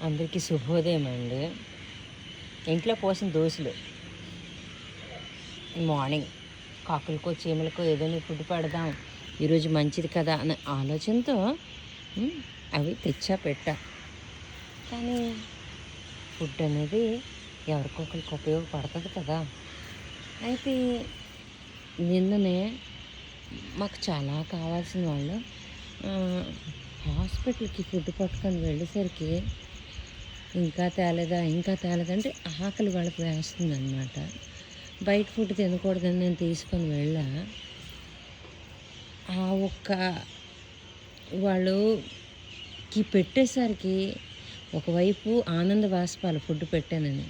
అందరికీ శుభోదయం అండి. ఇంట్లో పోసిన దోశలు మార్నింగ్ కాకులకో చీమలకో ఏదైనా ఫుడ్ పెడదాం, ఈరోజు మంచిది కదా అనే ఆలోచనతో అవి పెట్టా. కానీ ఫుడ్ అనేది ఎవరికొకరికి ఉపయోగపడుతుంది కదా. అయితే నిన్ననే మాకు చాలా కావాల్సిన వాళ్ళు హాస్పిటల్కి ఫుడ్ పట్టుకొని వెళ్ళేసరికి ఇంకా తేలేదంటే ఆకలి వాళ్ళకి వేస్తుంది అనమాట. బయట ఫుడ్ తినకూడదని నేను తీసుకొని వెళ్ళా. ఆ ఒక్క వాళ్ళకి పెట్టేసరికి ఒకవైపు ఆనంద బాష్పాలు ఫుడ్ పెట్టానని,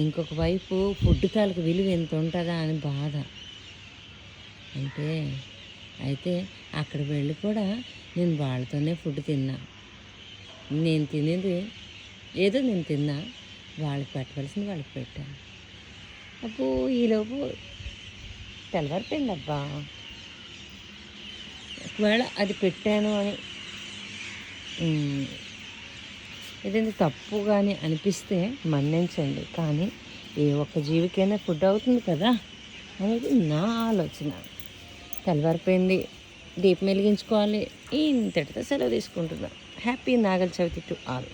ఇంకొక వైపు ఫుడ్ తాలూకు విలువ ఎంత ఉంటుందా అని బాధ. అయితే అక్కడ వెళ్ళి కూడా నేను వాళ్ళతోనే ఫుడ్ తిన్నా. నేను తినేది ఏదో నేను తిన్నా, వాళ్ళకి పెట్టవలసింది వాళ్ళకి పెట్టాను. అప్పుడు ఈలోపు తెల్లవారిపోయింది. అబ్బా, ఒకవేళ అది పెట్టాను అని ఏదైనా తప్పు కానీ అనిపిస్తే మన్నించండి. కానీ ఏ ఒక్క జీవికైనా ఫుడ్ అవుతుంది కదా అనేది నా ఆలోచన. తెల్లవారిపోయింది, దీపం వెలిగించుకోవాలి. ఇంతటితో సెలవు తీసుకుంటున్నా. Happy Nagula Chavithi to all.